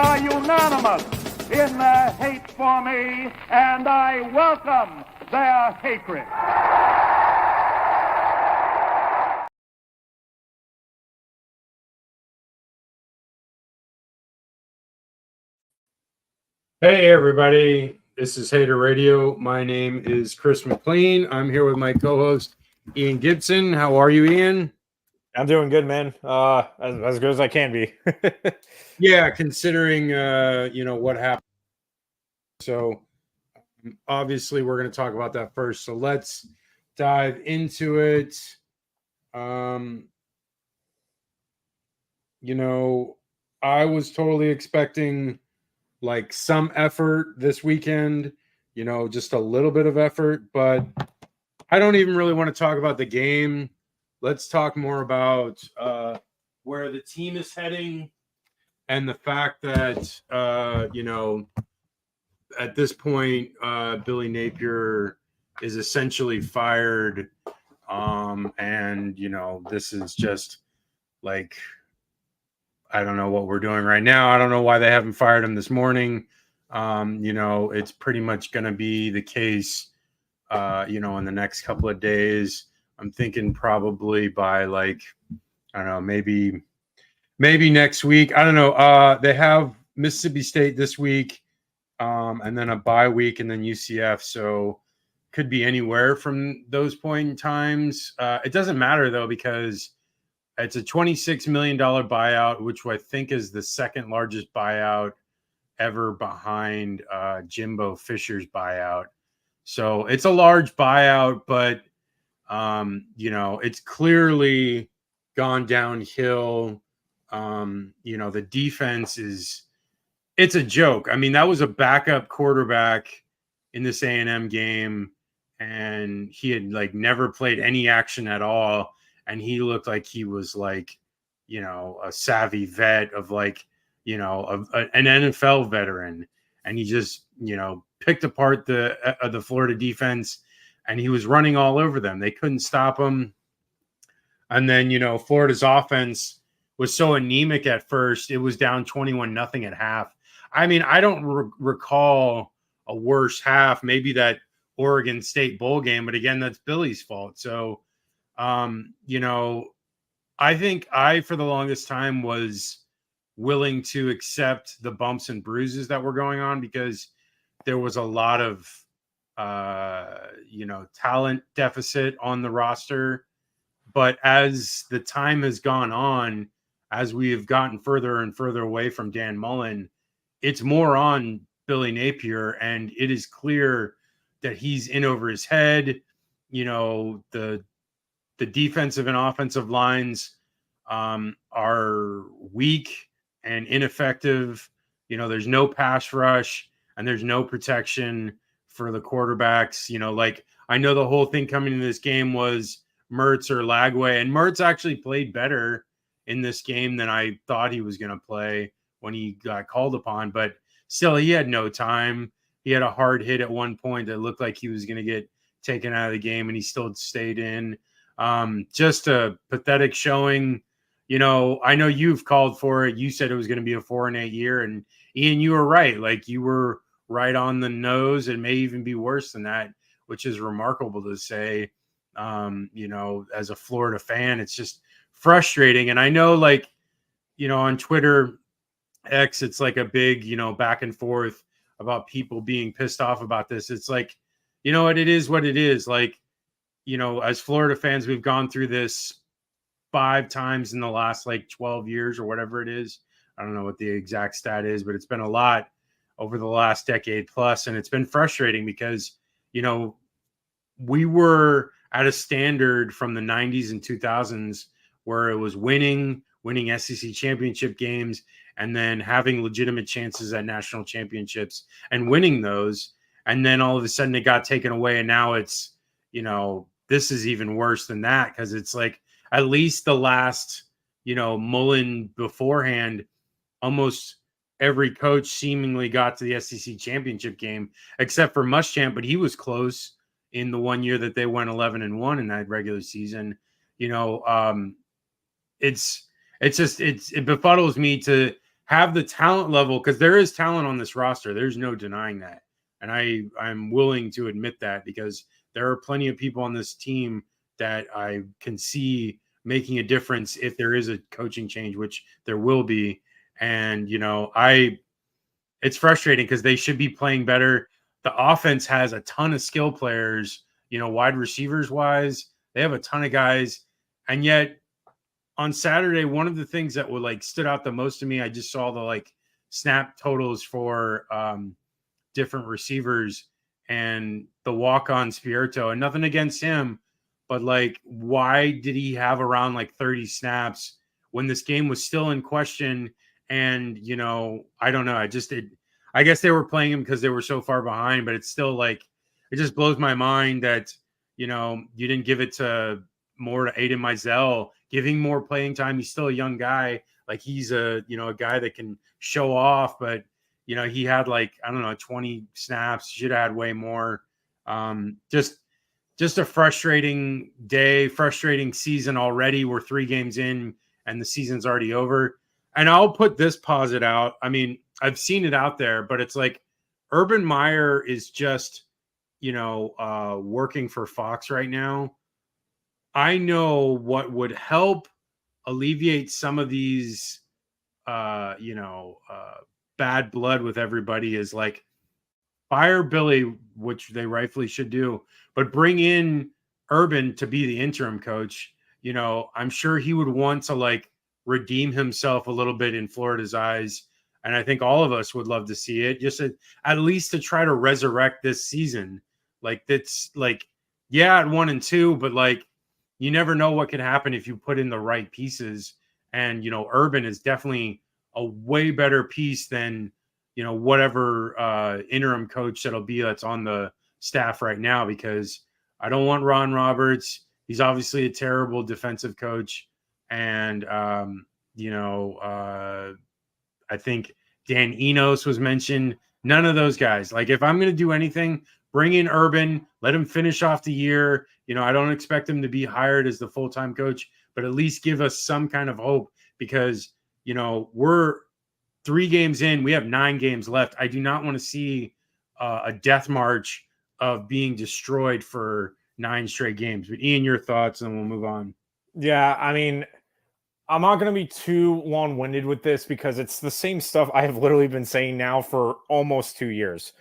are unanimous in their hate for me, and I welcome their hatred. Hey everybody, this is Hater Radio. My name is Chris McLean. I'm here with my co-host Ian Gibson. How are you, Ian? I'm doing good, man. As good as I can be. Yeah, considering what happened. So obviously we're going to talk about that first. So let's dive into it. I was totally expecting like some effort this weekend, just a little bit of effort, but I don't even really want to talk about the game. Let's talk more about where the team is heading and the fact that, at this point, Billy Napier is essentially fired. And, this is just like, I don't know what we're doing right now. I don't know why they haven't fired him this morning. It's pretty much going to be the case, in the next couple of days. I'm thinking probably by I don't know, maybe next week. I don't know. They have Mississippi State this week, and then a bye week, and then UCF. So could be anywhere from those point in times. It doesn't matter though, because it's a $26 million buyout, which I think is the second largest buyout ever behind Jimbo Fisher's buyout. So it's a large buyout, but, it's clearly gone downhill. The defense it's a joke. I mean, that was a backup quarterback in this A&M game, and he had never played any action at all. And he looked like he was a savvy vet of an NFL veteran. And he just, picked apart the Florida defense, and he was running all over them. They couldn't stop him. And then, Florida's offense was so anemic at first. It was down 21-0 at half. I mean, I don't recall a worse half, maybe that Oregon State bowl game. But again, that's Billy's fault. So, I think for the longest time was willing to accept the bumps and bruises that were going on, because there was a lot of, talent deficit on the roster. But as the time has gone on, as we have gotten further and further away from Dan Mullen, it's more on Billy Napier, and it is clear that he's in over his head. The defensive and offensive lines are weak and ineffective. There's no pass rush and there's no protection for the quarterbacks. I know the whole thing coming into this game was Mertz or Lagway, and Mertz actually played better in this game than I thought he was going to play when he got called upon. But still, he had no time. He had a hard hit at one point that looked like he was going to get taken out of the game, and he still stayed in. Just a pathetic showing. I know you've called for it. You said it was going to be a 4-8 year, and Ian, you were right. You were right on the nose. It may even be worse than that, which is remarkable to say. As a Florida fan, it's just frustrating. And I know, on Twitter X, it's a big, back and forth about people being pissed off about this. It's it is what it is. As Florida fans, we've gone through this 5 times in the last 12 years or whatever it is. I don't know what the exact stat is, but it's been a lot over the last decade plus. And it's been frustrating because, we were at a standard from the 90s and 2000s where it was winning SEC championship games and then having legitimate chances at national championships and winning those. And then all of a sudden it got taken away. And now it's, this is even worse than that, because it's at least the last, Mullen beforehand, almost every coach seemingly got to the SEC championship game, except for Muschamp, but he was close in the one year that they went 11-1 in that regular season. It befuddles me to have the talent level, because there is talent on this roster. There's no denying that. And I'm willing to admit that, because there are plenty of people on this team that I can see making a difference if there is a coaching change, which there will be. And, it's frustrating because they should be playing better. The offense has a ton of skill players, wide receivers wise. They have a ton of guys. And yet on Saturday, one of the things that would stood out the most to me, I just saw the snap totals for different receivers and the walk-on Spirito, and nothing against him, but why did he have around 30 snaps when this game was still in question? And I don't know. I guess they were playing him because they were so far behind, but it's still it just blows my mind that you didn't give it to more to Aiden Mizell, giving more playing time. He's still a young guy. He's a guy that can show off, but he had 20 snaps. Should have had way more. Just a frustrating day, frustrating season already. We're 3 games in and the season's already over. And I'll put this posit out. I mean, I've seen it out there, but it's Urban Meyer is just, working for Fox right now. I know what would help alleviate some of these, bad blood with everybody is fire Billy, which they rightfully should do, but bring in Urban to be the interim coach. I'm sure he would want to redeem himself a little bit in Florida's eyes. And I think all of us would love to see it, just at least to try to resurrect this season. That's at 1-2, but you never know what could happen if you put in the right pieces. And, Urban is definitely a way better piece than, whatever interim coach that's on the staff right now, because I don't want Ron Roberts. He's obviously a terrible defensive coach. And, I think Dan Enos was mentioned. None of those guys. If I'm going to do anything, bring in Urban, let him finish off the year. I don't expect him to be hired as the full-time coach, but at least give us some kind of hope, because, we're 3 games in. We have 9 games left. I do not want to see a death march of being destroyed for 9 straight games. But Ian, your thoughts, and we'll move on. Yeah, I mean, I'm not going to be too long-winded with this because it's the same stuff I have literally been saying now for almost 2 years.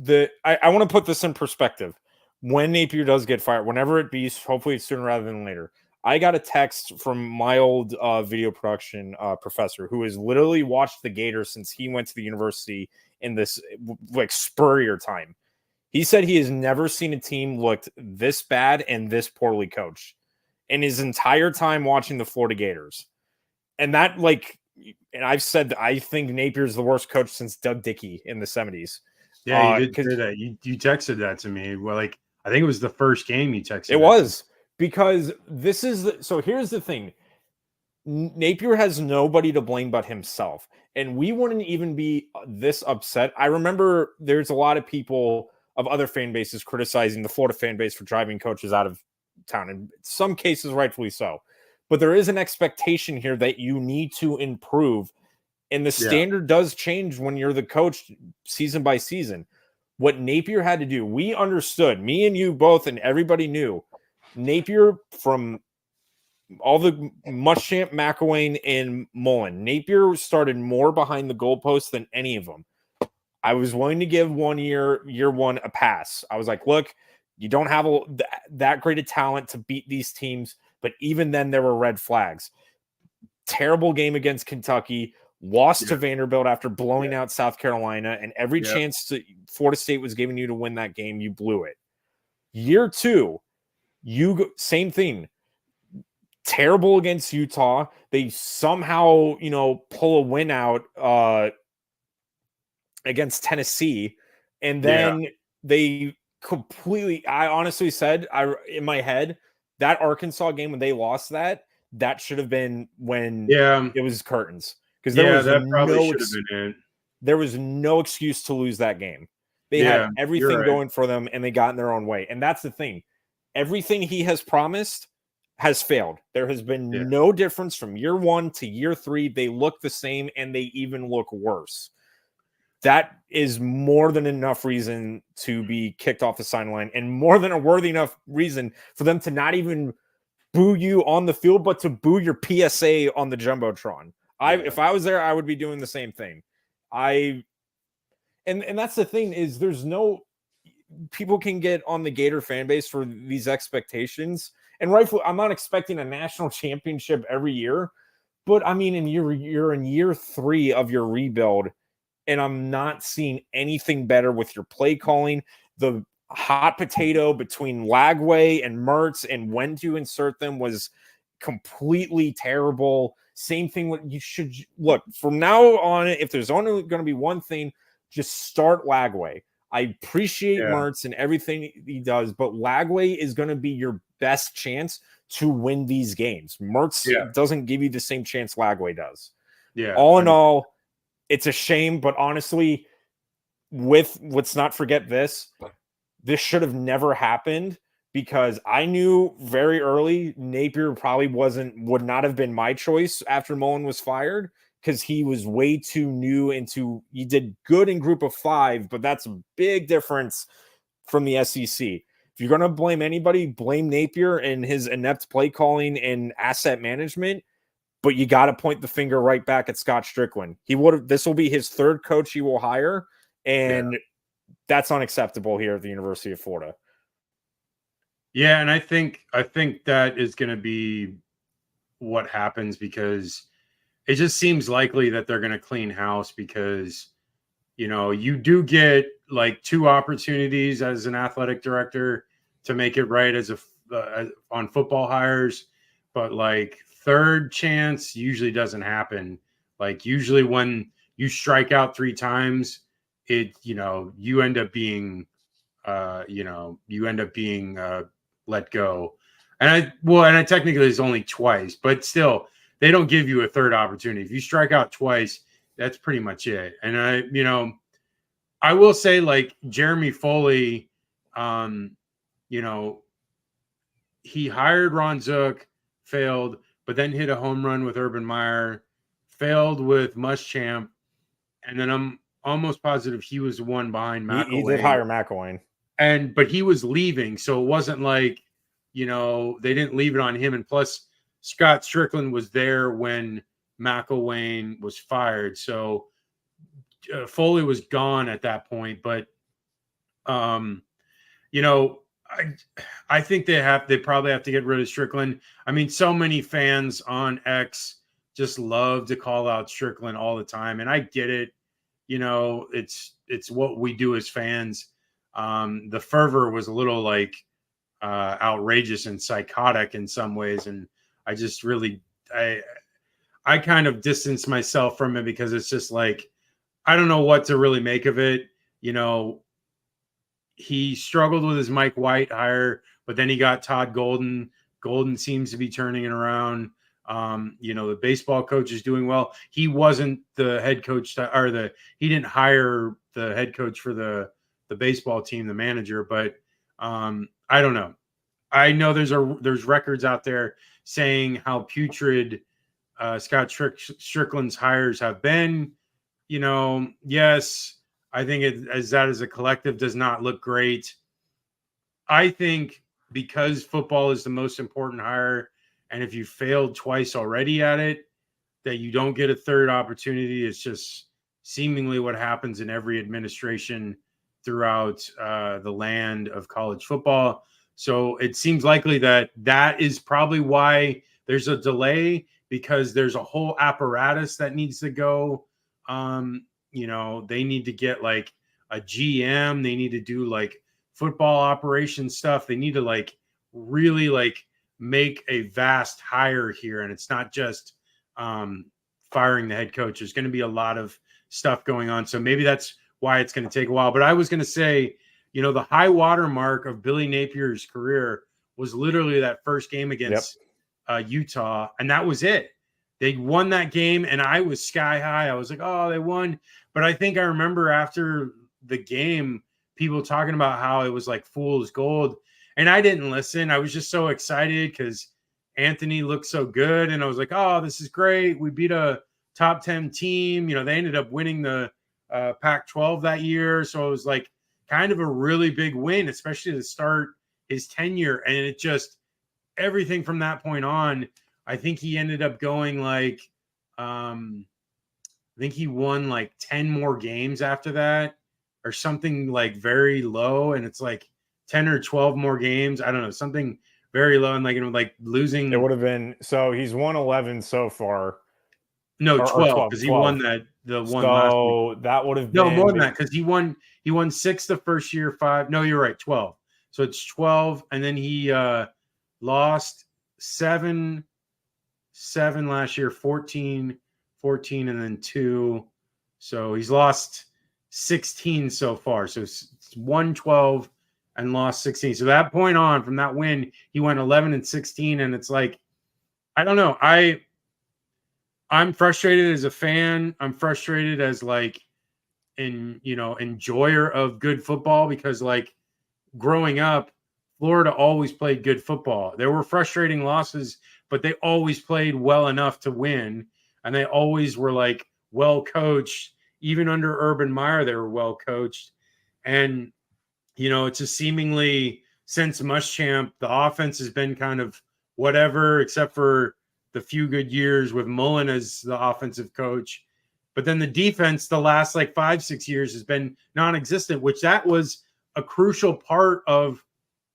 I want to put this in perspective. When Napier does get fired, whenever it be, hopefully it's sooner rather than later, I got a text from my old video production professor who has literally watched the Gators since he went to the university in this Spurrier time. He said he has never seen a team looked this bad and this poorly coached in his entire time watching the Florida Gators. And that, and I've said that I think Napier's the worst coach since Doug Dickey in the 70s. Yeah, you did say that. You texted that to me. Well, I think it was the first game you texted. It was, because this is so here's the thing. Napier has nobody to blame but himself. And we wouldn't even be this upset. I remember there's a lot of people of other fan bases criticizing the Florida fan base for driving coaches out of town, in some cases rightfully so, but there is an expectation here that you need to improve, and the standard does change when you're the coach season by season. What Napier had to do, we understood, me and you both, and everybody knew Napier, from all the Muschamp, McElwain, and Mullen, Napier started more behind the goalposts than any of them. I was willing to give year one a pass. I was like, look, you don't have that great a talent to beat these teams, but even then there were red flags. Terrible game against Kentucky, lost to Vanderbilt after blowing out South Carolina, and every chance Florida State was giving you to win that game, you blew it. Year 2, same thing. Terrible against Utah. They somehow, pull a win out against Tennessee, and then they completely, I honestly said, in my head, that Arkansas game when they lost that should have been when it was curtains, because there was no excuse to lose that game. They had everything going for them, and they got in their own way. And that's the thing. Everything he has promised, has failed. There has been no difference from year 1 to year 3. They look the same, and they even look worse. That is more than enough reason to be kicked off the sideline, and more than a worthy enough reason for them to not even boo you on the field, but to boo your PSA on the Jumbotron. If I was there, I would be doing the same thing. And that's the thing, is there's no people can get on the Gator fan base for these expectations. And rightfully, I'm not expecting a national championship every year, but I mean, you're in year 3 of your rebuild, and I'm not seeing anything better with your play calling. The hot potato between Lagway and Mertz and when to insert them was completely terrible. Same thing with, you should look from now on, if there's only going to be one thing, just start Lagway. I appreciate Mertz and everything he does, but Lagway is going to be your best chance to win these games. Mertz doesn't give you the same chance Lagway does. All in all, it's a shame, but honestly, let's not forget this this should have never happened, because I knew very early Napier probably would not have been my choice after Mullen was fired, because he was way too new he did good in group of 5, but that's a big difference from the SEC. If you're going to blame anybody, blame Napier and his inept play calling and asset management, but you got to point the finger right back at Scott Strickland. This will be his 3rd coach he will hire, and that's unacceptable here at the University of Florida. Yeah, and I think that is going to be what happens, because it just seems likely that they're going to clean house, because, you do get like 2 opportunities as an athletic director to make it right on football hires, but like 3rd chance usually doesn't happen. Like usually when you strike out 3 times, you end up being let go. And I technically it's only twice, but still they don't give you a 3rd opportunity. If you strike out twice, that's pretty much it. And I will say, like, Jeremy Foley, he hired Ron Zook, failed, but then hit a home run with Urban Meyer, failed with Muschamp, and then I'm almost positive he was the one behind McElwain. He did hire McElwain. But he was leaving, so it wasn't like, they didn't leave it on him. And plus, Scott Strickland was there when McElwain was fired, so Foley was gone at that point. But, I think they probably have to get rid of Strickland. I mean, so many fans on X just love to call out Strickland all the time, and I get it. It's what we do as fans. The fervor was a little like outrageous and psychotic in some ways, and I just really I kind of distanced myself from it, because it's just like I don't know what to really make of it. He struggled with his Mike White hire, but then he got Todd Golden. Golden seems to be turning it around. The baseball coach is doing well. He wasn't the head coach, he didn't hire the head coach for the baseball team, the manager, but I don't know. I know there's records out there saying how putrid Scott Strickland's hires have been. Yes, I think as a collective does not look great. I think because football is the most important hire, and if you failed twice already at it, that you don't get a 3rd opportunity. It's just seemingly what happens in every administration throughout the land of college football. So it seems likely that is probably why there's a delay, because there's a whole apparatus that needs to go. They need to get like a GM. They need to do like football operations stuff. They need to like really like make a vast hire here. And it's not just firing the head coach. There's going to be a lot of stuff going on. So maybe that's why it's going to take a while. But I was going to say, the high water mark of Billy Napier's career was literally that first game against Utah. And that was it. They won that game, and I was sky high. I was like, oh, they won. But I think I remember after the game, people talking about how it was like fool's gold. And I didn't listen. I was just so excited because Anthony looked so good, and I was like, oh, this is great. We beat a top 10 team. They ended up winning the Pac-12 that year. So it was like kind of a really big win, especially to start his tenure. And it just, everything from that point on, I think he ended up going like, I think he won like 10 more games after that or something like very low. And it's like 10 or 12 more games. I don't know, something very low. And like losing. It would have been, so he's won 11 so far. No, Or 12, because he won the one last week. So that would have No, been more than that, because he won 6 the first year, 5. No, you're right, 12. So it's 12, and then he lost 7 last year, 14, and then 2. So he's lost 16 so far. So it's 1-12 and lost 16. So that point on, from that win, he went 11-16, and it's like, I don't know. I'm frustrated as a fan. I'm frustrated as like enjoyer of good football, because like growing up, Florida always played good football. There were frustrating losses, but they always played well enough to win. And they always were like well coached. Even under Urban Meyer, they were well coached. And, it's just seemingly since Muschamp, the offense has been kind of whatever, except for the few good years with Mullen as the offensive coach. But then the defense, the last like 5-6 years, has been non-existent, which that was a crucial part of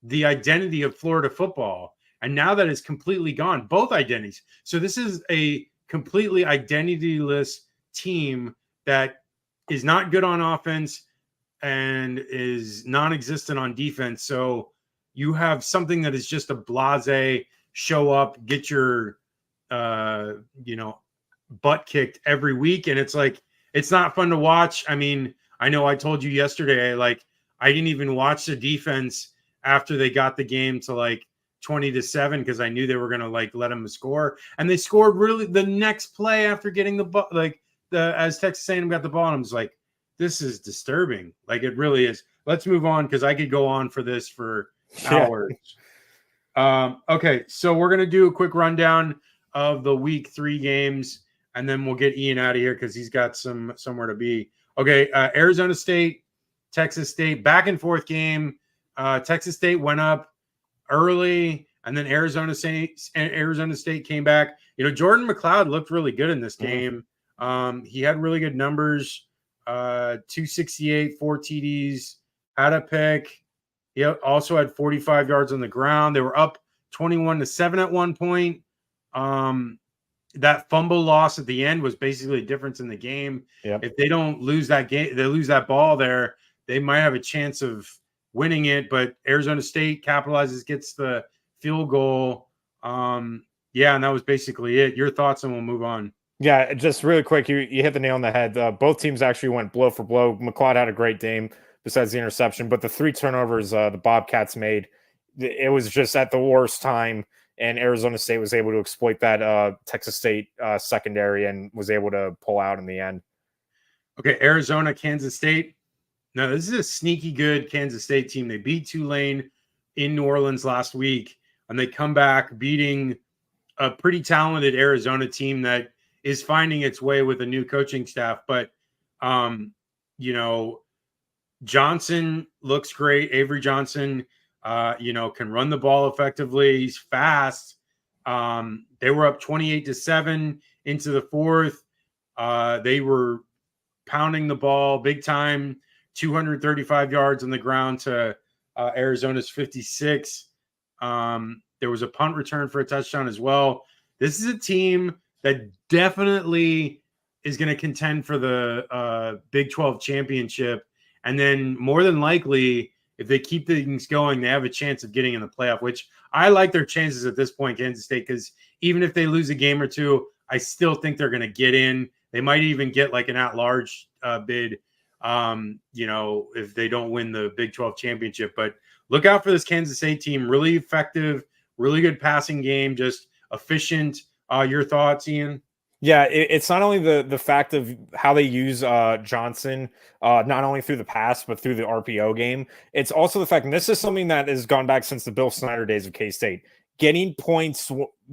the identity of Florida football. And now that is completely gone, both identities. So this is a completely identityless team that is not good on offense and is non-existent on defense. So you have something that is just a blase, show up, get your butt kicked every week. And it's like, it's not fun to watch. I mean, I know I told you yesterday, like, I didn't even watch the defense after they got the game to like 20-7, because I knew they were going to like let them score. And they scored really the next play after getting the ball, as Texas A&M got the ball. And I was like, this is disturbing. Like, it really is. Let's move on, because I could go on for this for hours. Okay, so we're going to do a quick rundown of the week 3 games, and then we'll get Ian out of here because he's got somewhere to be. Okay, Arizona State, Texas State, back and forth game. Texas State went up early, and then Arizona State came back. Jordan McLeod looked really good in this game. He had really good numbers, 268, 4 TDs, had a pick. He also had 45 yards on the ground. They were up 21-7 at one point. That fumble loss at the end was basically a difference in the game. Yep. If they don't lose that game, they lose that ball there, they might have a chance of winning it. But Arizona State capitalizes, gets the field goal. And that was basically it. Your thoughts, and we'll move on. Yeah, just really quick, you hit the nail on the head. Both teams actually went blow for blow. McLeod had a great game besides the interception, but the 3 turnovers the Bobcats made, it was just at the worst time. And Arizona State was able to exploit that Texas State secondary and was able to pull out in the end. Okay, Arizona, Kansas State. Now, this is a sneaky good Kansas State team. They beat Tulane in New Orleans last week, and they come back beating a pretty talented Arizona team that is finding its way with a new coaching staff. But, Johnson looks great. Avery Johnson, can run the ball effectively. He's fast. They were up 28-7 into the 4th. They were pounding the ball big time, 235 yards on the ground to Arizona's 56. There was a punt return for a touchdown as well. This is a team that definitely is going to contend for the Big 12 championship. And then more than likely, if they keep things going, they have a chance of getting in the playoff, which I like their chances at this point, Kansas State, because even if they lose a game or two, I still think they're going to get in. They might even get like an at-large bid, if they don't win the Big 12 championship. But look out for this Kansas State team. Really effective, really good passing game, just efficient. Your thoughts, Ian? Yeah, it's not only the fact of how they use Johnson, not only through the pass, but through the RPO game. It's also the fact, and this is something that has gone back since the Bill Snyder days of K-State. getting points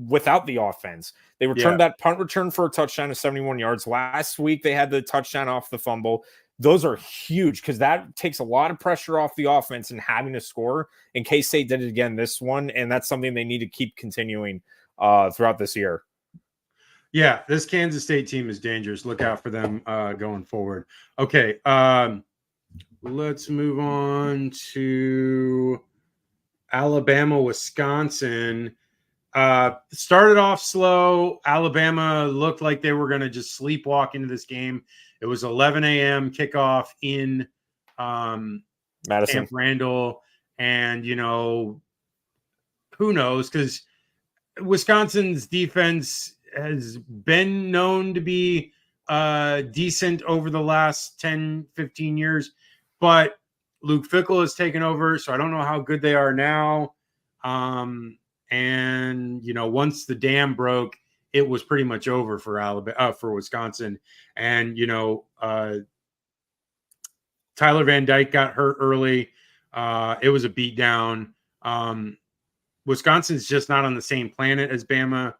without the offense. They returned that punt return for a touchdown of 71 yards. Last week, they had the touchdown off the fumble. Those are huge because that takes a lot of pressure off the offense and having to score. And K-State did it again this one, and that's something they need to keep continuing throughout this year. Yeah, this Kansas State team is dangerous. Look out for them going forward. Okay, let's move on to Alabama, Wisconsin. Started off slow. Alabama looked like they were going to just sleepwalk into this game. It was 11 a.m. kickoff in Madison, Camp Randall. And, you know, who knows? Because Wisconsin's defense has been known to be decent over the last 10, 15 years. But Luke Fickell has taken over, so I don't know how good they are now. And, you know, once the dam broke, it was pretty much over for Alabama, for Wisconsin. And, you know, Tyler Van Dyke got hurt early. It was a beatdown. Wisconsin's just not on the same planet as Bama.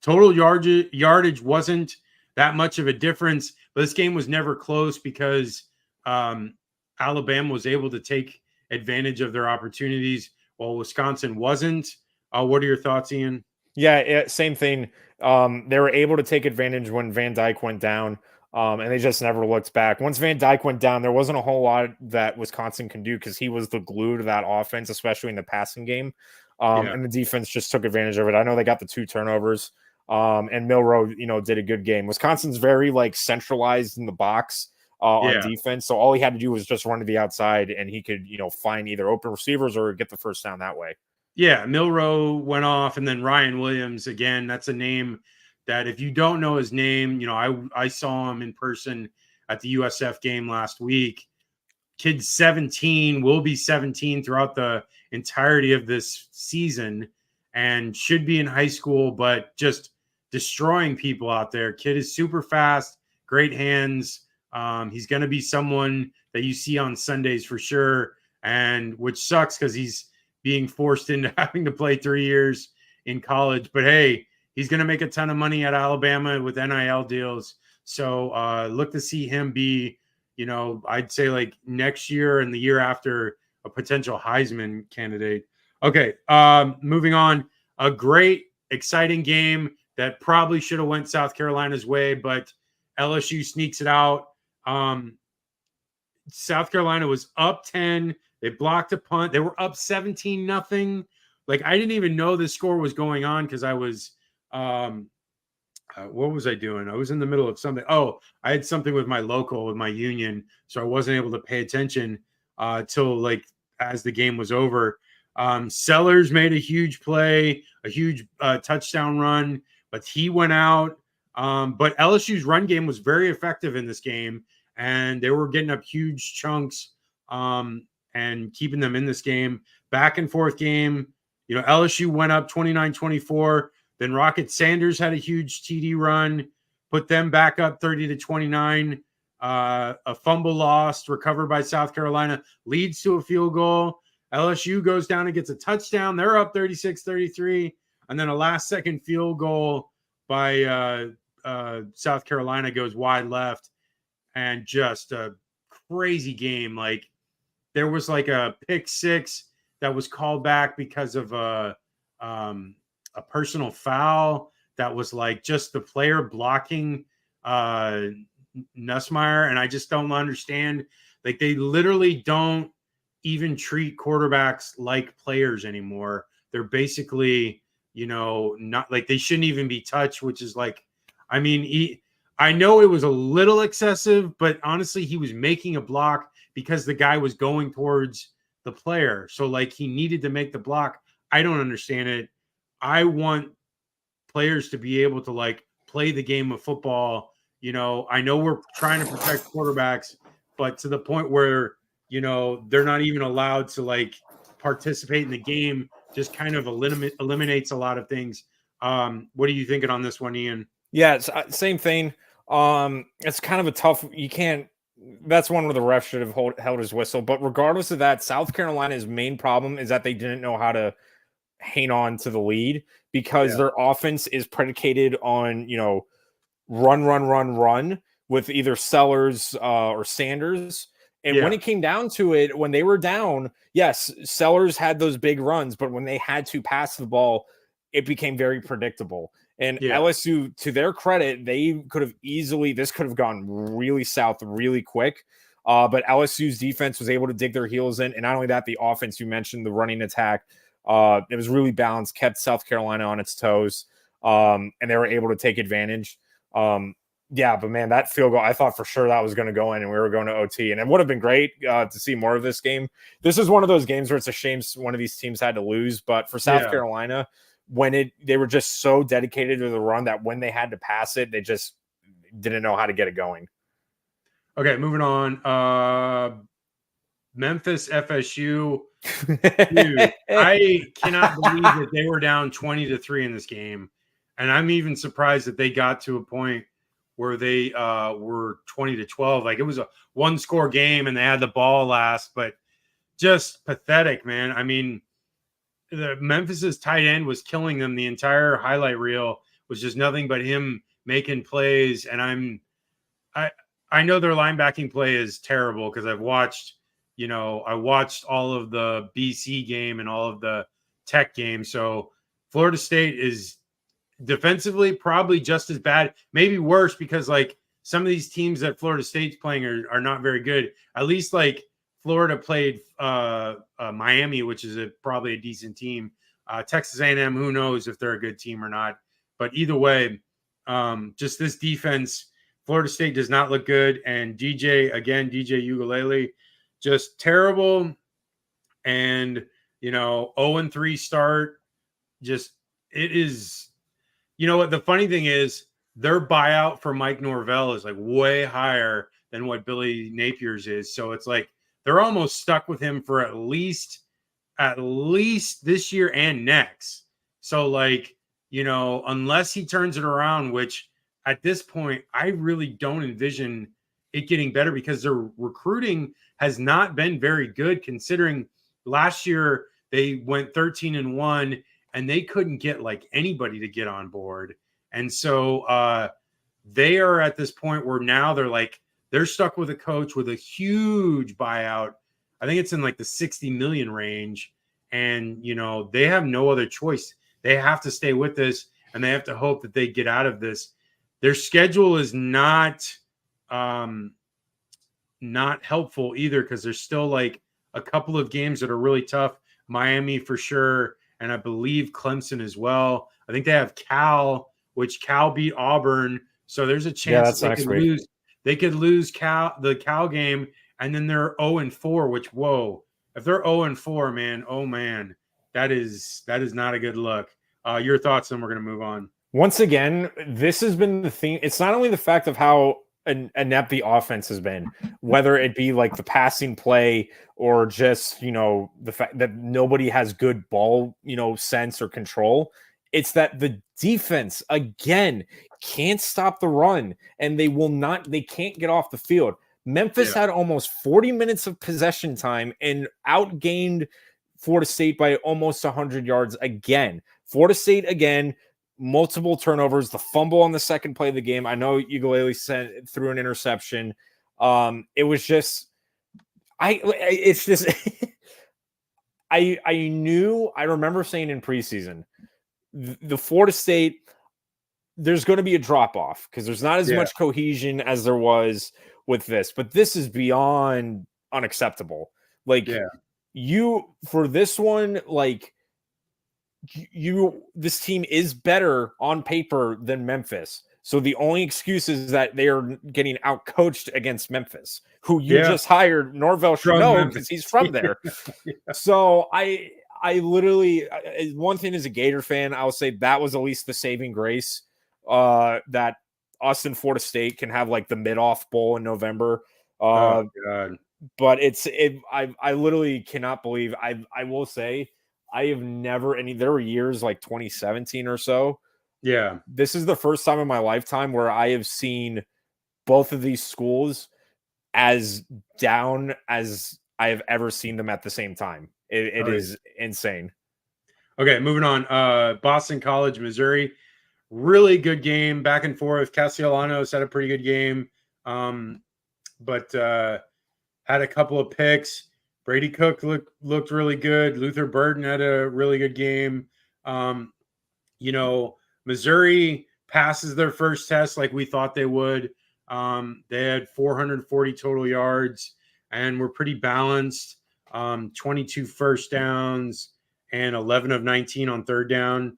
Total yardage wasn't that much of a difference, but this game was never close because Alabama was able to take advantage of their opportunities while Wisconsin wasn't. What are your thoughts, Ian? Yeah, same thing. They were able to take advantage when Van Dyke went down, and they just never looked back. Once Van Dyke went down, there wasn't a whole lot that Wisconsin can do because he was the glue to that offense, especially in the passing game. And the defense just took advantage of it. I know they got the 2 turnovers, and Milroe, you know, did a good game. Wisconsin's very like centralized in the box on defense, so all he had to do was just run to the outside, and he could, you know, find either open receivers or get the first down that way. Yeah, Milroe went off, and then Ryan Williams, again, that's a name that if you don't know his name, you know, I saw him in person at the USF game last week. Kid's 17, will be 17 throughout the entirety of this season and should be in high school, but just destroying people out there. Kid is super fast, great hands. He's going to be someone that you see on Sundays for sure, and which sucks because he's being forced into having to play 3 years in college. But hey, he's going to make a ton of money at Alabama with NIL deals. So look to see him be, you know, I'd say like next year and the year after, a potential Heisman candidate. Okay, moving on. A great, exciting game that probably should have went South Carolina's way, but LSU sneaks it out. South Carolina was up 10. They blocked a punt. They were up 17-0. Like, I didn't even know this score was going on because I was what was I doing? I was in the middle of something. Oh, I had something with my local, with my union, so I wasn't able to pay attention till like as the game was over. Sellers made a huge play, a huge touchdown run, but he went out. But LSU's run game was very effective in this game, and they were getting up huge chunks and keeping them in this game. Back and forth game. You know, LSU went up 29-24. Then Rocket Sanders had a huge TD run, put them back up 30-29. A fumble lost, recovered by South Carolina, leads to a field goal. LSU goes down and gets a touchdown. They're up 36-33. And then a last-second field goal by South Carolina goes wide left. And just a crazy game. Like, there was like a pick six that was called back because of a personal foul that was like just the player blocking Nussmeier. And I just don't understand. Like, they literally don't even treat quarterbacks like players anymore. They're basically, you know, not like they shouldn't even be touched, which is like, I mean, I know it was a little excessive, but honestly, he was making a block because the guy was going towards the player. So like, he needed to make the block. I don't understand it. I want players to be able to like play the game of football. You know, I know we're trying to protect quarterbacks, but to the point where, you know, they're not even allowed to like participate in the game, just kind of eliminates a lot of things. What are you thinking on this one, Ian? Yeah, it's, same thing. It's kind of a tough, you can't, that's one where the ref should have held his whistle. But regardless of that, South Carolina's main problem is that they didn't know how to hang on to the lead because Yeah. their offense is predicated on, run with either Sellers or Sanders. And when Yeah. it came down to it, when they were down, yes, Sellers had those big runs, but when they had to pass the ball, it became very predictable. And Yeah. LSU, to their credit, they could have this could have gone really south really quick. But LSU's defense was able to dig their heels in. And not only that, the offense, you mentioned the running attack, it was really balanced, kept South Carolina on its toes, and they were able to take advantage. Yeah, but man, that field goal, I thought for sure that was going to go in and we were going to OT. And it would have been great to see more of this game. This is one of those games where it's a shame one of these teams had to lose. But for South Carolina, when they were just so dedicated to the run that when they had to pass it, they just didn't know how to get it going. Okay, moving on. Memphis FSU. Dude, I cannot believe that they were down 20-3 in this game. And I'm even surprised that they got to a point where they were 20-12. Like, it was a one-score game and they had the ball last, but just pathetic, man. I mean, the Memphis's tight end was killing them. The entire highlight reel was just nothing but him making plays. And I know their linebacking play is terrible because I watched all of the BC game and all of the Tech game. So Florida State is defensively probably just as bad, maybe worse, because like some of these teams that Florida State's playing are not very good. At least like Florida played Miami, which is probably a decent team. Texas A&M, who knows if they're a good team or not. But either way, just this defense, Florida State does not look good. And DJ Ugalele, just terrible. And, 0-3 start. Just, it is, what the funny thing is, their buyout for Mike Norvell is like way higher than what Billy Napier's is. So it's like they're almost stuck with him for at least this year and next. So like, unless he turns it around, which at this point, I really don't envision it getting better because their recruiting has not been very good, considering last year they went 13-1 and they couldn't get like anybody to get on board. And so they are at this point where now they're stuck with a coach with a huge buyout. I think it's in like the 60 million range. And, they have no other choice. They have to stay with this and they have to hope that they get out of this. Their schedule is not helpful either, because there's still like a couple of games that are really tough. Miami for sure, and I believe Clemson as well. I think they have Cal, which Cal beat Auburn, so there's a chance that they could lose. They could lose the Cal game, and then they're 0-4. Which, whoa, if they're 0-4, man, oh man, that is not a good look. Your thoughts, and we're gonna move on. Once again, this has been the thing. It's not only the fact of how inept the offense has been, whether it be like the passing play or just, the fact that nobody has good ball, sense or control. It's that the defense, again, can't stop the run, and they can't get off the field. Memphis had almost 40 minutes of possession time and outgained Florida State by almost 100 yards again. Florida State, again, multiple turnovers, the fumble on the second play of the game. I know Ugalele threw an interception. It was just, I remember saying in preseason, the Florida State, there's going to be a drop off because there's not as much cohesion as there was with this, but this is beyond unacceptable. Like for this one, like, this team is better on paper than Memphis. So the only excuse is that they are getting outcoached against Memphis, who you just hired. Norvell should know because he's from there. So I literally, one thing as a Gator fan, I'll say that was at least the saving grace that us and Florida State can have like the mid-off bowl in November. Oh God. But I literally cannot believe I will say, I have never there were years like 2017 or so. Yeah. This is the first time in my lifetime where I have seen both of these schools as down as I have ever seen them at the same time. It is insane. Okay, moving on. Boston College, Missouri. Really good game, back and forth. Castellanos had a pretty good game, but had a couple of picks. Brady Cook looked really good. Luther Burden had a really good game. Missouri passes their first test like we thought they would. They had 440 total yards and were pretty balanced. 22 first downs and 11 of 19 on third down.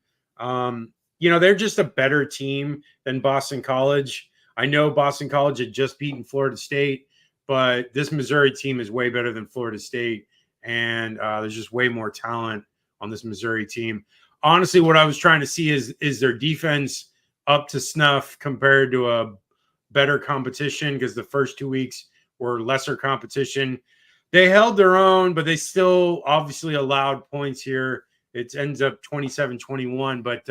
They're just a better team than Boston College. I know Boston College had just beaten Florida State, but this Missouri team is way better than Florida State, and there's just way more talent on this Missouri team. Honestly, what I was trying to see is their defense up to snuff compared to a better competition, because the first 2 weeks were lesser competition. They held their own, but they still obviously allowed points here. It ends up 27-21, but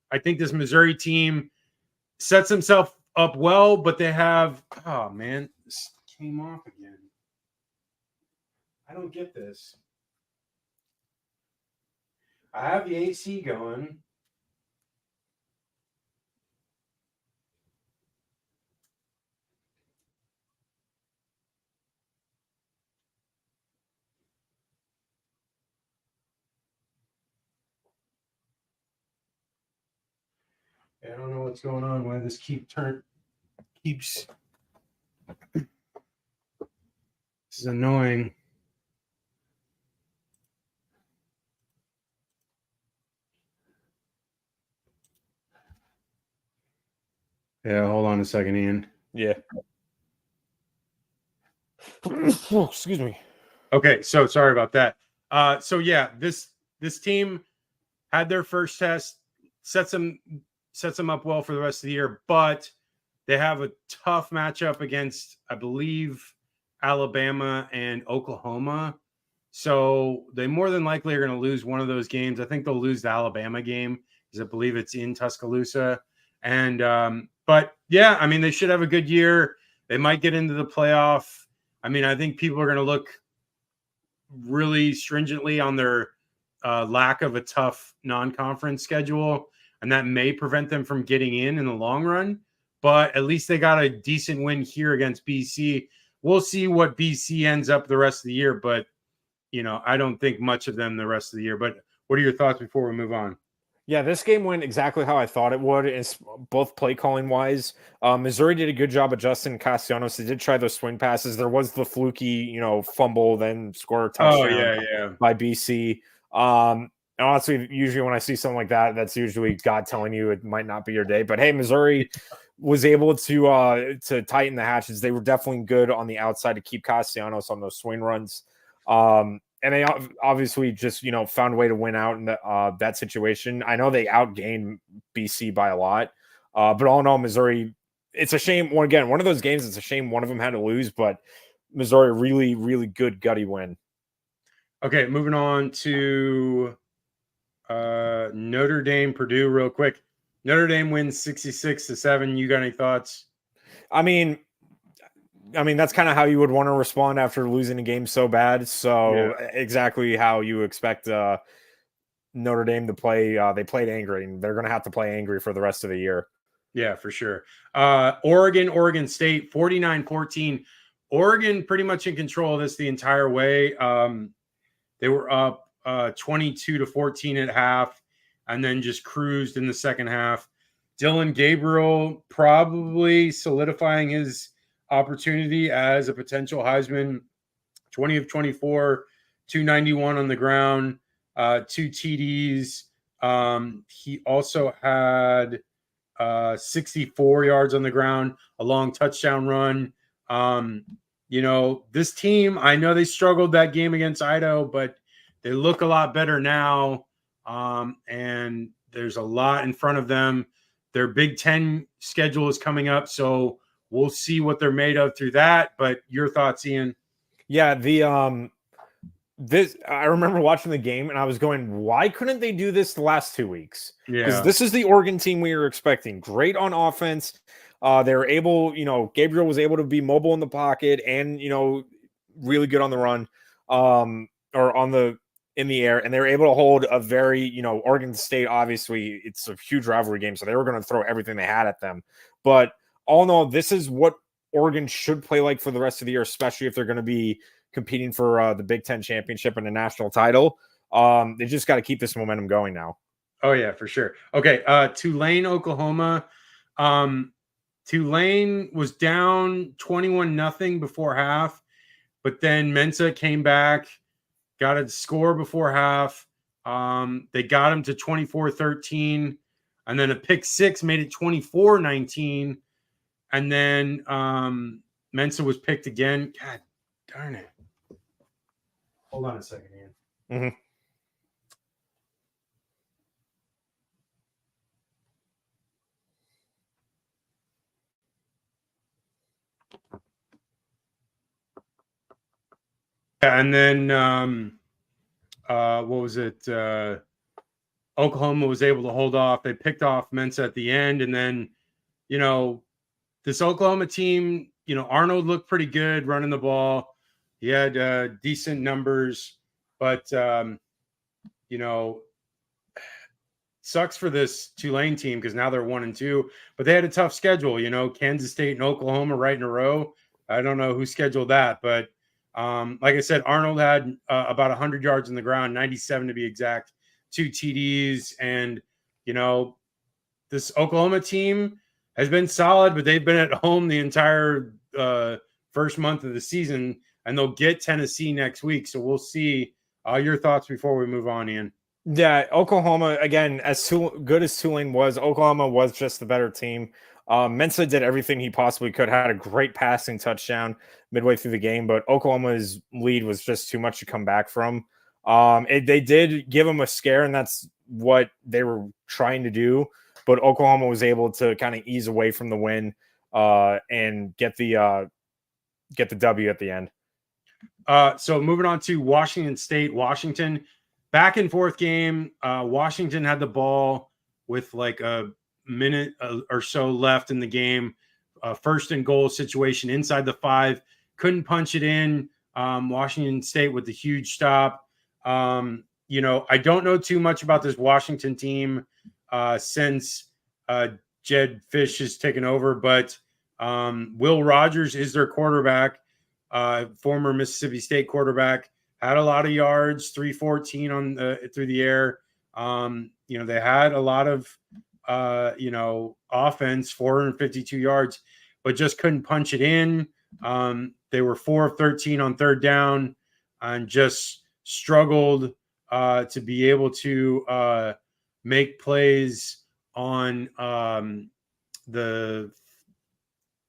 I think this Missouri team sets themselves up well, but they have – oh, man, this came off again. I don't get this. I have the AC going. I don't know what's going on. Why this keeps. This is annoying. Yeah, hold on a second, Ian. Yeah. Oh, excuse me. Okay, so sorry about that. This team had their first test, sets them up well for the rest of the year, but they have a tough matchup against, I believe, Alabama and Oklahoma. So they more than likely are going to lose one of those games. I think they'll lose the Alabama game because I believe it's in Tuscaloosa. And but yeah, I mean, they should have a good year. They might get into the playoff. I mean, I think people are going to look really stringently on their lack of a tough non-conference schedule, and that may prevent them from getting in the long run. But at least they got a decent win here against BC. We'll see what BC ends up the rest of the year, but I don't think much of them the rest of the year. But what are your thoughts before we move on? Yeah, this game went exactly how I thought it would. It's both play calling wise. Missouri did a good job adjusting Castellanos. They did try those swing passes. There was the fluky, fumble, then score a touchdown by BC. And honestly, usually when I see something like that, that's usually God telling you it might not be your day. But hey, Missouri was able to tighten the hatches. They were definitely good on the outside to keep Castellanos on those swing runs. And they obviously just, found a way to win out in that situation. I know they outgained BC by a lot. But all in all, Missouri, it's a shame. One of those games, it's a shame one of them had to lose, but Missouri, really, really good gutty win. Okay, moving on to Notre Dame, Purdue real quick. Notre Dame wins 66-7. You got any thoughts? I mean, that's kind of how you would want to respond after losing a game so bad. So exactly how you expect Notre Dame to play. They played angry, and they're going to have to play angry for the rest of the year. Yeah, for sure. Oregon State, 49-14. Oregon pretty much in control of this the entire way. They were up 22-14 at half, and then just cruised in the second half. Dylan Gabriel probably solidifying his opportunity as a potential Heisman. 20 of 24, 291 on the ground, 2 TDs. He also had 64 yards on the ground, a long touchdown run. This team, I know they struggled that game against Idaho, but they look a lot better now. And there's a lot in front of them. Their Big Ten schedule is coming up, so we'll see what they're made of through that. But your thoughts, Ian? Yeah, I remember watching the game and I was going, why couldn't they do this the last 2 weeks? Because this is the Oregon team we were expecting. Great on offense. They were able, Gabriel was able to be mobile in the pocket and, really good on the run, or in the air, and they were able to hold a very, Oregon State, obviously, it's a huge rivalry game, so they were going to throw everything they had at them. But all in all, this is what Oregon should play like for the rest of the year, especially if they're going to be competing for the Big Ten championship and the national title. They just got to keep this momentum going now. Oh, yeah, for sure. Okay, Tulane, Oklahoma. Tulane was down 21-0 before half, but then Mensa came back, got a score before half. They got him to 24-13, and then a pick six made it 24-19, and then Mensa was picked again. God darn it. Hold on a second, Ian. Mm-hmm. Yeah, and then what was it? Oklahoma was able to hold off. They picked off Mensa at the end, and then this Oklahoma team, Arnold looked pretty good running the ball. He had decent numbers, but sucks for this Tulane team because now they're 1-2. But they had a tough schedule. Kansas State and Oklahoma right in a row. I don't know who scheduled that, but like I said, Arnold had about 100 yards on the ground, 97 to be exact, 2 TDs. And, this Oklahoma team has been solid, but they've been at home the entire first month of the season, and they'll get Tennessee next week. So we'll see. Your thoughts before we move on, Ian. Yeah, Oklahoma, again, as good as Tulane was, Oklahoma was just the better team. Mensa did everything he possibly could, had a great passing touchdown midway through the game, but Oklahoma's lead was just too much to come back from. They did give them a scare, and that's what they were trying to do, but Oklahoma was able to kind of ease away from the win and get the W at the end. So moving on to Washington State, Washington. Back and forth game. Washington had the ball with like a minute or so left in the game. First and goal situation inside the 5. Couldn't punch it in. Washington State with the huge stop. I don't know too much about this Washington team since Jed Fish has taken over, but Will Rogers is their quarterback, former Mississippi State quarterback. Had a lot of yards, 314 on through the air. They had a lot of offense, 452 yards, but just couldn't punch it in. They were 4 of 13 on third down and just struggled to be able to make plays on the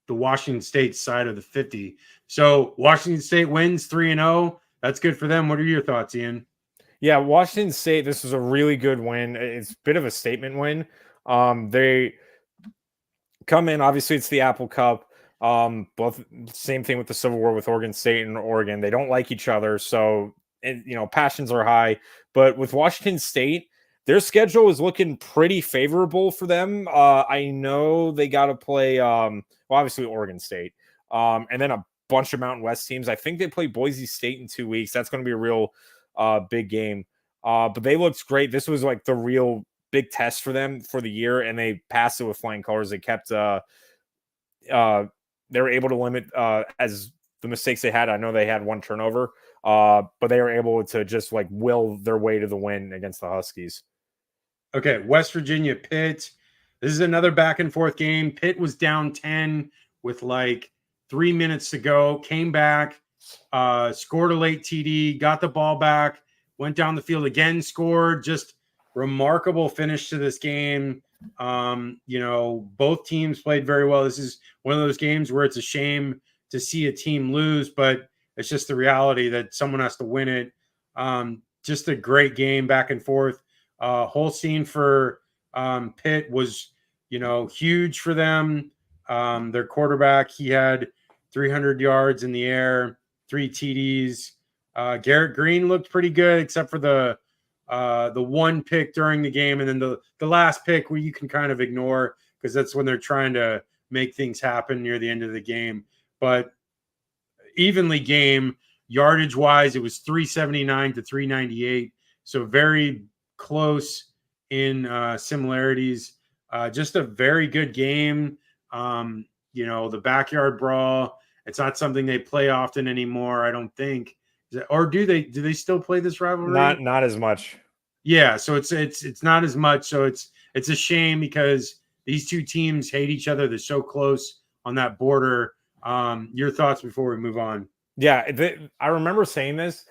Washington State side of the 50. So Washington State wins 3-0. That's good for them. What are your thoughts, Ian? Yeah, Washington State, this was a really good win. It's a bit of a statement win. They come in, obviously it's the Apple Cup. Both same thing with the Civil War with Oregon State and Oregon. They don't like each other, so passions are high. But with Washington State, their schedule is looking pretty favorable for them. I know they got to play, obviously Oregon State, and then a bunch of Mountain West teams. I think they play Boise State in 2 weeks. That's going to be a real big game. But they looked great. This was like the real big test for them for the year, and they passed it with flying colors. They kept they were able to limit as the mistakes they had. I know they had 1 turnover, but they were able to just like will their way to the win against the Huskies. Okay, West Virginia, Pitt. This is another back and forth game. Pitt was down 10 with like 3 minutes to go, came back, scored a late TD, got the ball back, went down the field again, scored. Just remarkable finish to this game. Both teams played very well. This is one of those games where it's a shame to see a team lose, but it's just the reality that someone has to win it. Just a great game back and forth. Holstein for Pitt was, huge for them. Their quarterback, he had 300 yards in the air, 3 TDs. Garrett Green looked pretty good, except for the 1 pick during the game, and then the last pick where you can kind of ignore because that's when they're trying to make things happen near the end of the game. But evenly game, yardage wise, it was 379 to 398. So very close in similarities. Just a very good game. The backyard brawl. It's not something they play often anymore, I don't think. Or do they? Do they still play this rivalry? Not as much. Yeah, so it's not as much. So it's a shame because these two teams hate each other. They're so close on that border. Your thoughts before we move on? Yeah, I remember saying this.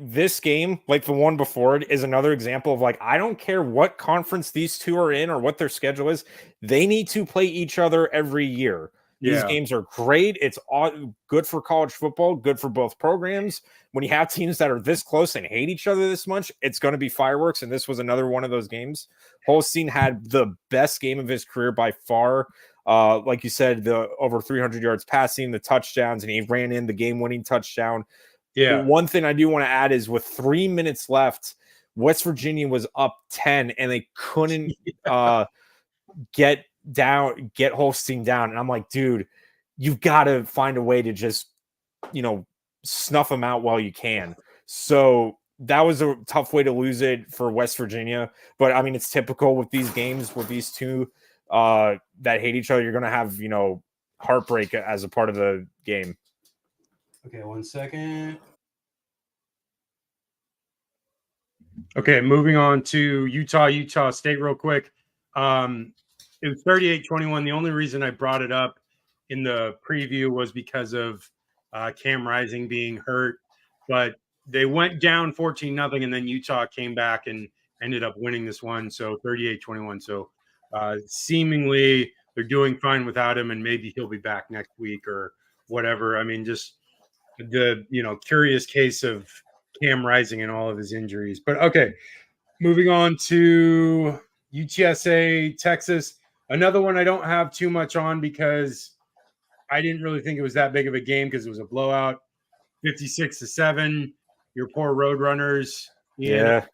This game, like the one before it, is another example of I don't care what conference these two are in or what their schedule is. They need to play each other every year. These games are great. It's all good for college football, good for both programs. When you have teams that are this close and hate each other this much, it's going to be fireworks. And this was another one of those games. Holstein had the best game of his career by far. Like you said, the over 300 yards passing, the touchdowns, and he ran in the game-winning touchdown. Yeah. One thing I do want to add is with 3 minutes left, West Virginia was up 10, and they couldn't get Holstein down. And I'm like, dude, you've got to find a way to just, snuff them out while you can. So that was a tough way to lose it for West Virginia. But I mean, it's typical with these games with these two that hate each other. You're going to have, heartbreak as a part of the game. Okay, 1 second. Okay, moving on to Utah State real quick. It was 38-21. The only reason I brought it up in the preview was because of Cam Rising being hurt. But they went down 14-0, and then Utah came back and ended up winning this one. So 38-21. So seemingly they're doing fine without him, and maybe he'll be back next week or whatever. I mean, just the curious case of Cam Rising and all of his injuries. But okay, moving on to UTSA Texas. Another one I don't have too much on because I didn't really think it was that big of a game because it was a blowout, 56-7. Your poor Roadrunners. Yeah.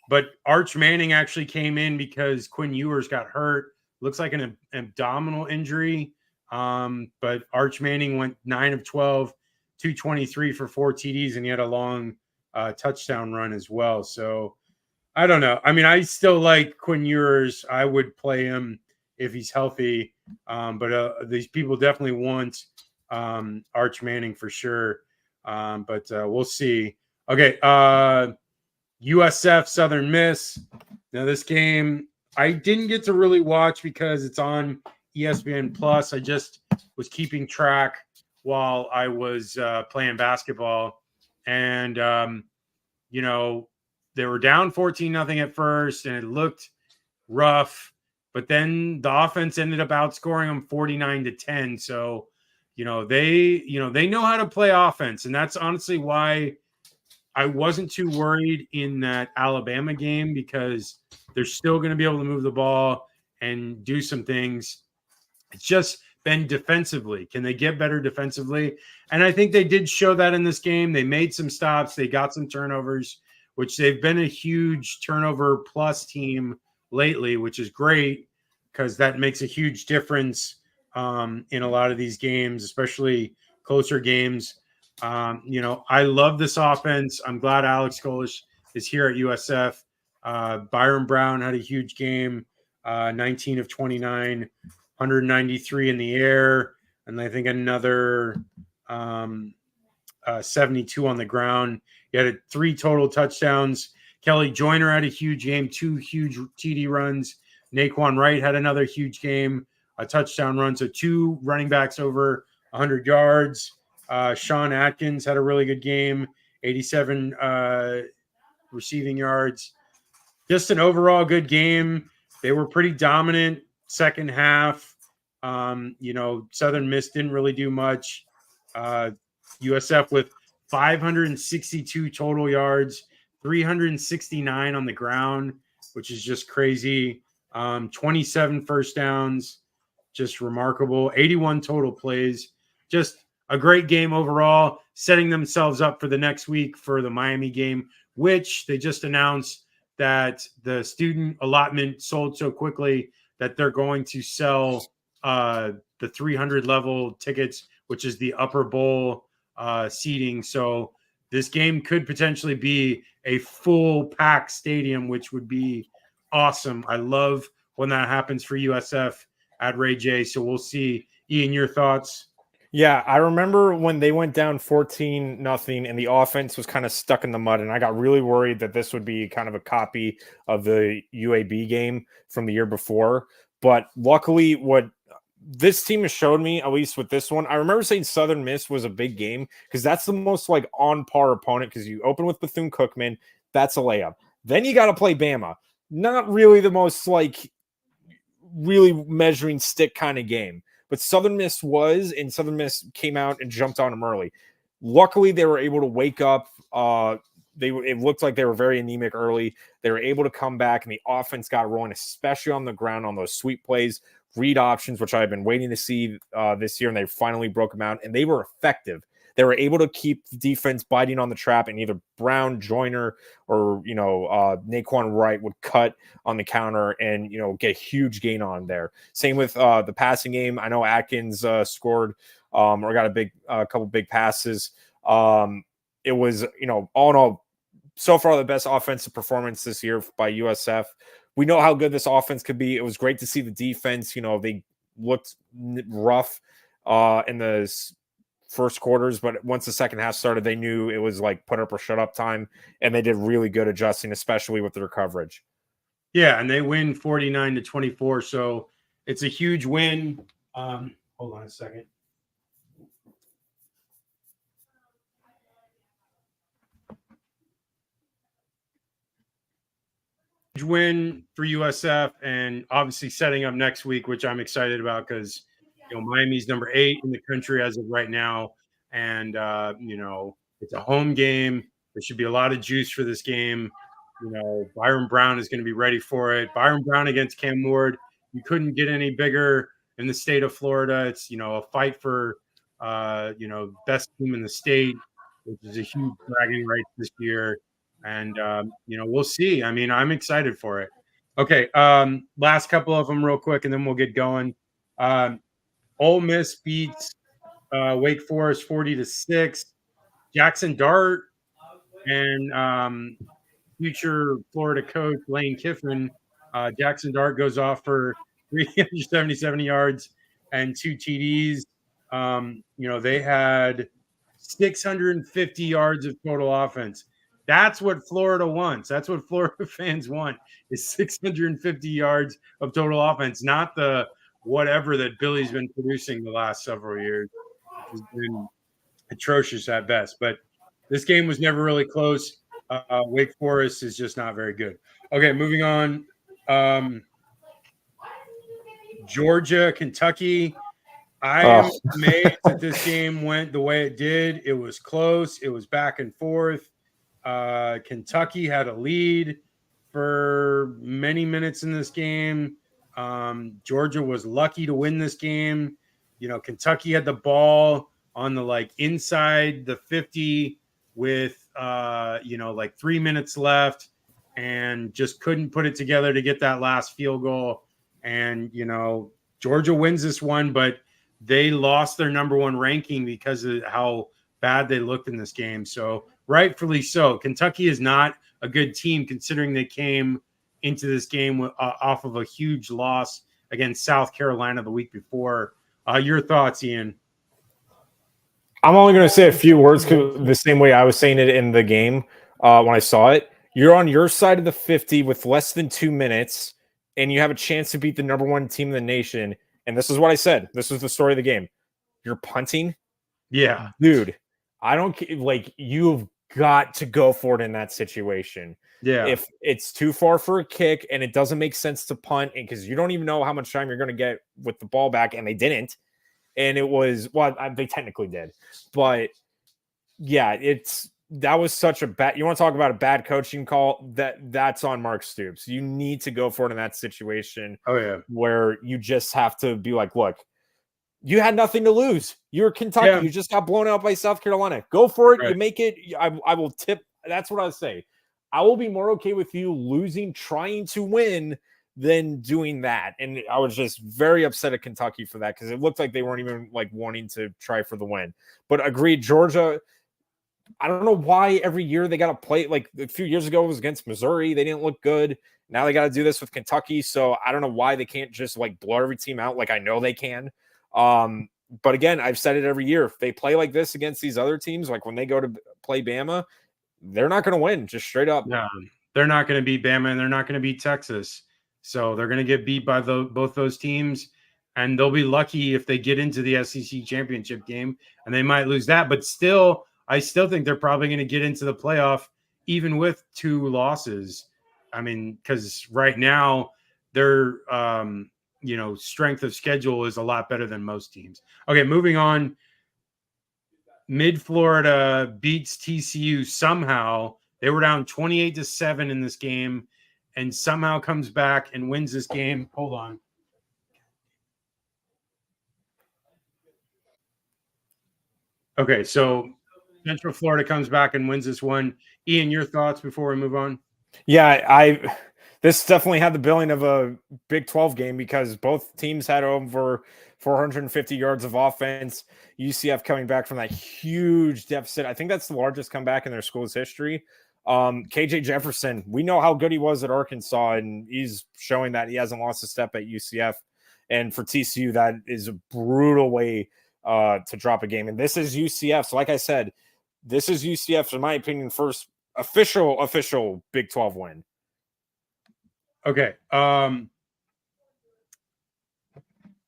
But Arch Manning actually came in because Quinn Ewers got hurt. Looks like an abdominal injury. But Arch Manning went 9 of 12, 223 for 4 TDs, and he had a long touchdown run as well. So I don't know. I mean, I still like Quinn Ewers. I would play him if he's healthy. But these people definitely want Arch Manning for sure. But we'll see. Okay. USF Southern Miss. Now this game I didn't get to really watch because it's on ESPN Plus. I just was keeping track while I was playing basketball. And, they were down 14-0 at first, and it looked rough. But then the offense ended up outscoring them 49-10. So, they know how to play offense. And that's honestly why I wasn't too worried in that Alabama game because they're still going to be able to move the ball and do some things. It's just been defensively. Can they get better defensively? And I think they did show that in this game. They made some stops. They got some turnovers, which they've been a huge turnover plus team lately, which is great because that makes a huge difference in a lot of these games, especially closer games. I love this offense. I'm glad Alex Golish is here at USF. Byron Brown had a huge game, 19 of 29, 193 in the air, and I think another 72 on the ground. He had 3 total touchdowns. Kelly Joyner had a huge game, 2 huge TD runs. Naquan Wright had another huge game, a touchdown run. So 2 running backs over 100 yards. Sean Atkins had a really good game, 87 receiving yards. Just an overall good game. They were pretty dominant second half. Southern Miss didn't really do much. USF with 562 total yards, 369 on the ground, which is just crazy. 27 first downs, just remarkable. 81 total plays. Just a great game overall, setting themselves up for the next week for the Miami game, which they just announced that the student allotment sold so quickly that they're going to sell the 300 level tickets, which is the upper bowl seating. So this game could potentially be a full pack stadium, which would be awesome. I love when that happens for USF at Ray J. So we'll see. Ian, your thoughts? Yeah, I remember when they went down 14-0 and the offense was kind of stuck in the mud, and I got really worried that this would be kind of a copy of the UAB game from the year before. But luckily, what this team has showed me, at least with this one, I remember saying Southern Miss was a big game because that's the most like on par opponent, because you open with Bethune-Cookman, that's a layup. Then you got to play Bama. Not really the most like really measuring stick kind of game. But Southern Miss was, and Southern Miss came out and jumped on them early. Luckily, they were able to wake up. It looked like they were very anemic early. They were able to come back, and the offense got rolling, especially on the ground on those sweep plays, read options, which I've been waiting to see this year, and they finally broke them out, and they were effective. They were able to keep the defense biting on the trap, and either Brown, Joyner, or Naquan Wright would cut on the counter and get a huge gain on there. Same with the passing game. I know Atkins scored or got a couple big passes. It was all in all, so far the best offensive performance this year by USF. We know how good this offense could be. It was great to see the defense. They looked rough in the first quarters, but once the second half started, they knew it was like put up or shut up time, and they did really good adjusting, especially with their coverage. Yeah, and they win 49-24, so it's a huge win. Hold on a second. Huge win for USF, and obviously setting up next week, which I'm excited about because Miami's number 8 in the country as of right now, and it's a home game. There should be a lot of juice for this game. Byron Brown is going to be ready for it. Byron Brown against Cam Ward. You couldn't get any bigger in the state of Florida. It's a fight for best team in the state, which is a huge bragging right this year. And we'll see. I mean, I'm excited for it. Okay, last couple of them real quick, and then we'll get going. Ole Miss beats Wake Forest 40-6. Jackson Dart and future Florida coach Lane Kiffin. Jackson Dart goes off for 377 yards and 2 TDs. They had 650 yards of total offense. That's what Florida wants. That's what Florida fans want, is 650 yards of total offense, not the whatever that Billy's been producing the last several years, which has been atrocious at best. But this game was never really close. Wake Forest is just not very good. Okay, moving on. Georgia, Kentucky. I am amazed that this game went the way it did. It was close. It was back and forth. Kentucky had a lead for many minutes in this game. Georgia was lucky to win this game. Kentucky had the ball on the inside the 50 with 3 minutes left, and just couldn't put it together to get that last field goal. And Georgia wins this one, but they lost their number 1 ranking because of how bad they looked in this game. So rightfully so. Kentucky is not a good team, considering they came into this game off of a huge loss against South Carolina the week before. Your thoughts, Ian? I'm only going to say a few words the same way I was saying it in the game when I saw it. You're on your side of the 50 with less than 2 minutes, and you have a chance to beat the number 1 team in the nation. And this is what I said. This is the story of the game. You're punting? Yeah. Dude, I don't you've got to go for it in that situation. Yeah. If it's too far for a kick and it doesn't make sense to punt, and because you don't even know how much time you're going to get with the ball back, and they didn't. And it was, they technically did. But yeah, that was such a bad, you want to talk about a bad coaching call, that's on Mark Stoops. You need to go for it in that situation. Oh yeah. Where you just have to be like, look, you had nothing to lose. You're Kentucky. Yeah. You just got blown out by South Carolina. Go for it. Right. You make it. I will tip. That's what I say. I will be more okay with you losing, trying to win, than doing that. And I was just very upset at Kentucky for that, because it looked like they weren't even wanting to try for the win. But agreed, Georgia, I don't know why every year they got to play. Like a few years ago, it was against Missouri. They didn't look good. Now they got to do this with Kentucky. So I don't know why they can't just like blow every team out. Like I know they can. But again, I've said it every year. If they play like this against these other teams, like when they go to play Bama, they're not going to win, just straight up. No, they're not going to beat Bama, and they're not going to beat Texas. So they're going to get beat by both those teams, and they'll be lucky if they get into the SEC championship game, and they might lose that. But still, I still think they're probably going to get into the playoff, even with 2 losses. I mean, because right now their strength of schedule is a lot better than most teams. Okay, moving on. Mid-Florida beats TCU somehow. They were down 28-7 in this game and somehow comes back and wins this game. Hold on. Okay, so Central Florida comes back and wins this one. Ian, your thoughts before we move on? Yeah, this definitely had the billing of a Big 12 game because both teams had over 450 yards of offense. UCF coming back from that huge deficit. I think that's the largest comeback in their school's history. KJ Jefferson, we know how good he was at Arkansas, and he's showing that he hasn't lost a step at UCF. And for TCU, that is a brutal way to drop a game. And this is UCF. So like I said, this is UCF's, in my opinion, first official Big 12 win. Okay.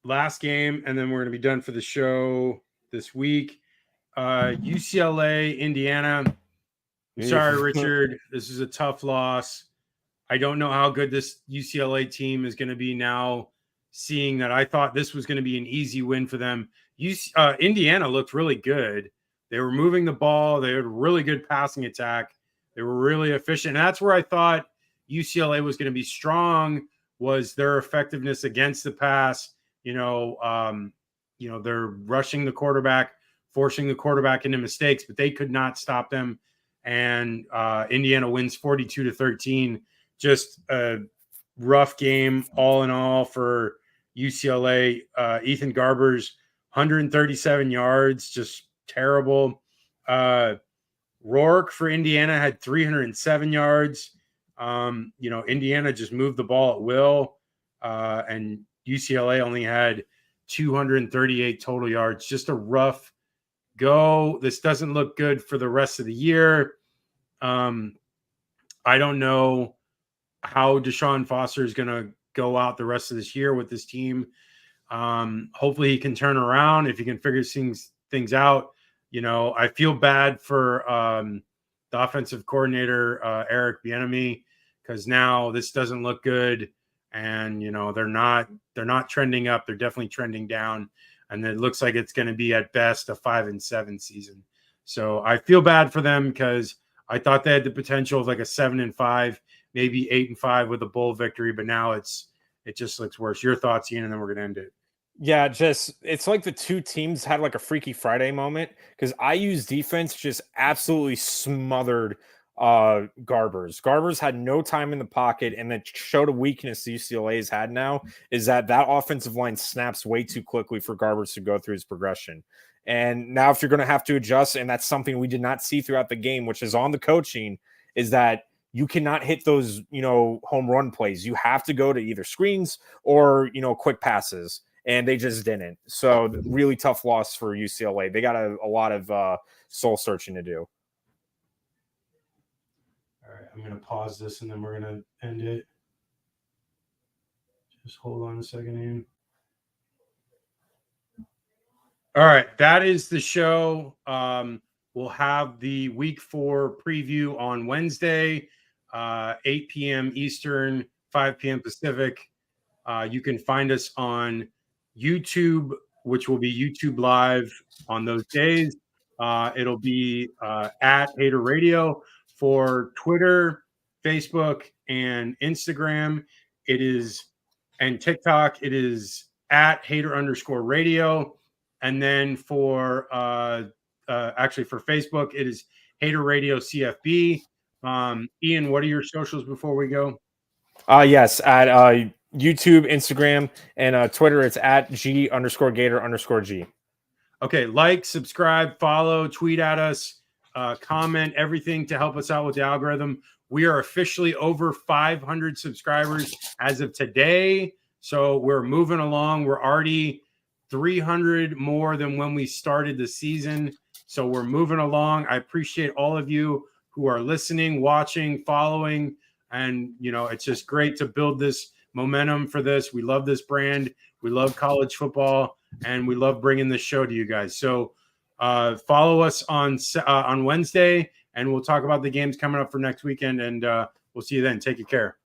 Last game, and then we're going to be done for the show this week. UCLA, Indiana. Sorry, Richard. This is a tough loss. I don't know how good this UCLA team is going to be now, seeing that I thought this was going to be an easy win for them. Indiana looked really good. They were moving the ball. They had a really good passing attack. They were really efficient. And that's where I thought UCLA was going to be strong, was their effectiveness against the pass. They're rushing the quarterback, forcing the quarterback into mistakes, but they could not stop them. And Indiana wins 42-13. Just a rough game all in all for UCLA. Ethan Garber's 137 yards, just terrible. Rourke for Indiana had 307 yards. Indiana just moved the ball at will, and UCLA only had 238 total yards. Just a rough go. This doesn't look good for the rest of the year. I don't know how Deshaun Foster is going to go out the rest of this year with this team. Hopefully he can turn around if he can figure things out. I feel bad for the offensive coordinator, Eric Bieniemy, because now this doesn't look good. And, they're not trending up. They're definitely trending down. And it looks like it's going to be at best a 5-7 season. So I feel bad for them because I thought they had the potential of like a 7-5, maybe 8-5 with a bowl victory, but now it just looks worse. Your thoughts, Ian, and then we're going to end it. Yeah, it's like the two teams had like a Freaky Friday moment because IU's defense just absolutely smothered Garbers had no time in the pocket, and that showed a weakness UCLA's had now is that offensive line snaps way too quickly for Garbers to go through his progression. And now if you're going to have to adjust, and that's something we did not see throughout the game, which is on the coaching, is that you cannot hit those, home run plays. You have to go to either screens or, quick passes. And they just didn't. So really tough loss for UCLA. They got a lot of soul searching to do. All right, I'm going to pause this and then we're going to end it. Just hold on a second, Ian. All right, that is the show. We'll have the week 4 preview on Wednesday, 8 p.m. Eastern, 5 p.m. Pacific. You can find us on YouTube, which will be YouTube Live on those days. It'll be at Hater Radio for Twitter, Facebook, and Instagram. And TikTok. It is at Hater_Radio. And then for Facebook, it is Hater Radio CFB. Ian, what are your socials before we go? Yes, at YouTube, Instagram, and Twitter, it's at G_Gator_G. Okay, like, subscribe, follow, tweet at us. comment, everything to help us out with the algorithm. We are officially over 500 subscribers as of today. So we're moving along. We're already 300 more than when we started the season. So we're moving along. I appreciate all of you who are listening, watching, following. And, it's just great to build this momentum for this. We love this brand. We love college football, and we love bringing this show to you guys. So follow us on Wednesday, and we'll talk about the games coming up for next weekend. And we'll see you then. Take care.